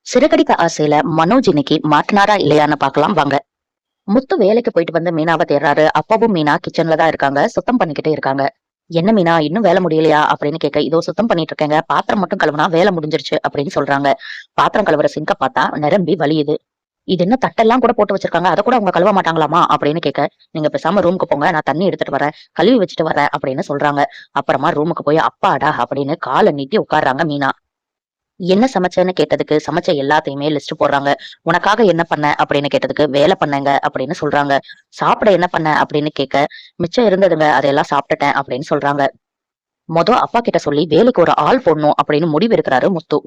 சிறகடிக்க ஆசையில மனோஜ் இன்னைக்கு மாட்டினாரா இல்லையான்னு பாக்கலாம் வாங்க. முத்து வேலைக்கு போயிட்டு வந்து மீனாவை தேடுறாரு. அப்பாவும் மீனா கிச்சன்ல தான் இருக்காங்க, சுத்தம் பண்ணிக்கிட்டே இருக்காங்க. என்ன மீனா இன்னும் வேலை முடியலையா அப்படின்னு கேட்க, இதோ சுத்தம் பண்ணிட்டு இருக்கேங்க, பாத்திரம் மட்டும் கழுவுனா வேலை முடிஞ்சிருச்சு அப்படின்னு சொல்றாங்க. பாத்திரம் கழுவுற சிங்க பார்த்தா நிரம்பி வலியுது. இது என்ன தட்டெல்லாம் கூட போட்டு வச்சிருக்காங்க, அதை கூட அவங்க கழுவ மாட்டாங்களாமா அப்படின்னு கேட்க, நீங்க பேசாம ரூமுக்கு போங்க, நான் தண்ணி எடுத்துட்டு வரேன், கழுவி வச்சுட்டு வரேன் அப்படின்னு சொல்றாங்க. அப்புறமா ரூமுக்கு போய் அப்பாடா அப்படின்னு காலை நீட்டி உட்கார்றாங்க மீனா. என்ன சமைச்சேன்னு கேட்டதுக்கு சமைச்ச எல்லாத்தையுமே லிஸ்ட் போடுறாங்க. உனக்காக என்ன பண்ண அப்படின்னு கேட்டதுக்கு வேலை பண்ணேங்க அப்படின்னு சொல்றாங்க. சாப்பிட என்ன பண்ண அப்படின்னு கேட்க, மிச்சம் இருந்ததுங்க அதையெல்லாம் சாப்பிட்டுட்டேன் அப்படின்னு சொல்றாங்க. அப்பா கிட்ட சொல்லி வேலைக்கு ஒரு ஆள் போடணும் அப்படின்னு முடிவு இருக்கிறாரு முத்து.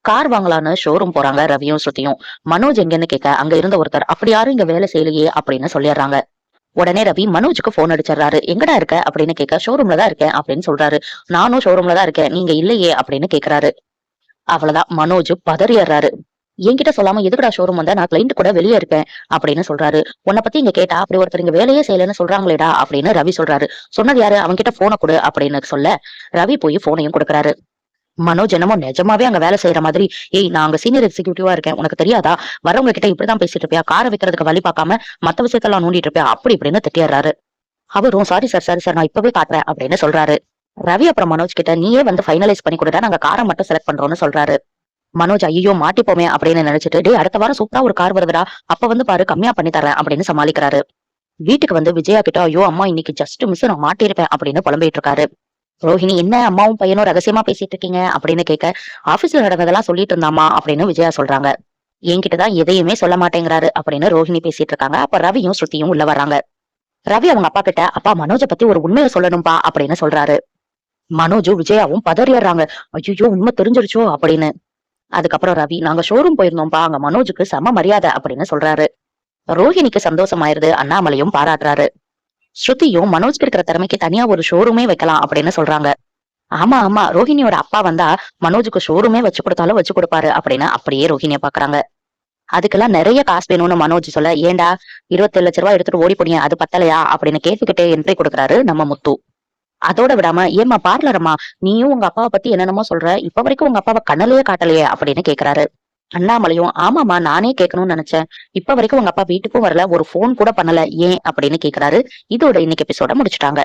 கார் வாங்கலான்னு ஷோரூம் போறாங்க ரவியும் ஸ்ருதியும். மனோஜ் எங்கன்னு கேட்க, அங்க இருந்த ஒருத்தர் அப்படி யாரும் இங்க வேலை செய்யலையே அப்படின்னு சொல்லிடுறாங்க. உடனே ரவி மனோஜுக்கு போன் அடிச்சிடறாரு. எங்கடா இருக்க அப்படின்னு கேட்க, ஷோரூம்ல தான் இருக்கேன் அப்படின்னு சொல்றாரு. நானும் ஷோரூம்ல தான் இருக்கேன், நீங்க இல்லையே அப்படின்னு கேக்குறாரு. அவ்வளவுதான், மனோஜ் பதறிடுறாரு. என்கிட்ட சொல்லாம எதுக்குடா ஷோரூம் வந்தா, நான் கிளைண்ட் கூட வெளியே இருக்கேன் அப்படின்னு சொல்றாரு. உன்னை பத்தி இங்க கேட்டா அப்படி ஒருத்தர் இங்க வேலையே செய்யலன்னு சொல்றாங்களேடா அப்படின்னு ரவி சொல்றாரு. சொன்னது யாரு, அவங்க கிட்ட போனை கொடு அப்படின்னு சொல்ல, ரவி போய் போனையும் கொடுக்குறாரு. மனோஜ் என்னமோ நிஜமாவே அங்க வேலை செய்யற மாதிரி, ஏய் நான் அங்க சீனியர் எக்ஸிக்யூட்டிவா இருக்கேன், உனக்கு தெரியாதா, வரவங்க கிட்ட இப்படிதான் பேசிட்டு இருப்பியா, காரை வைக்கிறதுக்கு வழி பார்க்காம மத்த விஷயத்தெல்லாம் நோண்டிட்டு இருப்பியா அப்படி இப்படின்னு திட்டிடுறாரு. அவரும் சாரி சார் நான் இப்பவே காட்டுறேன் அப்படின்னு சொல்றாரு. ரவி அப்புறம் மனோஜ் கிட்ட, நீயே வந்து ஃபைனலைஸ் பண்ணி கொடுத்தா நாங்க காரை மட்டும் செலக்ட் பண்றோம்னு சொல்றாரு. மனோஜ் ஐயோ மாட்டிப்போமே அப்படின்னு நினைச்சிட்டு, டே அடுத்த வாரம் சூப்பரா ஒரு கார் வருதுடா, அப்ப வந்து பாரு கம்மியா பண்ணி தரேன் அப்படின்னு சமாளிக்கிறாரு. வீட்டுக்கு வந்து விஜயா கிட்ட, ஐயோ அம்மா இன்னைக்கு ஜஸ்ட் மிஸ், நான் மாட்டிருப்பேன் அப்படின்னு புலம்பிட்டு இருக்காரு. ரோஹிணி, என்ன அம்மாவும் பையனும் ரகசியமா பேசிட்டு இருக்கீங்க அப்படின்னு கேட்க, ஆபீஸ்ல நடந்ததெல்லாம் சொல்லிட்டு இருந்தாமா அப்படின்னு விஜயா சொல்றாங்க. என்கிட்டதான் எதையுமே சொல்ல மாட்டேங்கிறாரு அப்படின்னு ரோஹிணி பேசிட்டு இருக்காங்க. அப்ப ரவியும் ஸ்ருதியும் உள்ள வராங்க. ரவி அவங்க அப்பா கிட்ட, அப்பா மனோஜை பத்தி ஒரு உண்மையை சொல்லணும்பா அப்படின்னு சொல்றாரு. மனோஜும் விஜயாவும் பதறிடுறாங்க. ஐயோ உண்மை தெரிஞ்சிருச்சோ அப்படின்னு. அதுக்கப்புறம் ரவி, நாங்க ஷோரூம் போயிருந்தோம்பா, அங்க மனோஜுக்கு சம மரியாதை அப்படின்னு சொல்றாரு. ரோஹிணிக்கு சந்தோஷமாயிருது, அண்ணாமலையும் பாராட்டுறாரு. ஸ்ருதியும் மனோஜ்க்கு இருக்கிற திறமைக்கு தனியா ஒரு ஷோரூமே வைக்கலாம் அப்படின்னு சொல்றாங்க. ஆமா ஆமா, ரோஹிணியோட அப்பா வந்தா மனோஜுக்கு ஷோரூமே வச்சு கொடுத்தாலும் வச்சு கொடுப்பாரு அப்படின்னு அப்படியே ரோஹிணிய பாக்குறாங்க. அதுக்கெல்லாம் நிறைய காசு வேணும்னு மனோஜ் சொல்ல, ஏண்டா 27 லட்ச ரூபாய் எடுத்துட்டு ஓடி போனீங்க, அது பத்தலையா அப்படின்னு கேட்டுக்கிட்டே என்ட்ரி கொடுக்குறாரு நம்ம முத்து. அதோட விடாம, ஏமா பார்லரம்மா, நீயும் உங்க அப்பாவை பத்தி என்னென்னமோ சொல்ற, இப்ப வரைக்கும் உங்க அப்பாவை கண்ணலையே காட்டலையே அப்படின்னு கேக்குறாரு. அண்ணாமலையும், ஆமாமா நானே கேட்கணும்னு நினைச்சேன், இப்ப வரைக்கும் உங்க அப்பா வீட்டுக்கும் வரல, ஒரு போன் கூட பண்ணல, ஏன் அப்படின்னு கேக்குறாரு. இதோட இன்னைக்கு எபிசோட முடிச்சுட்டாங்க.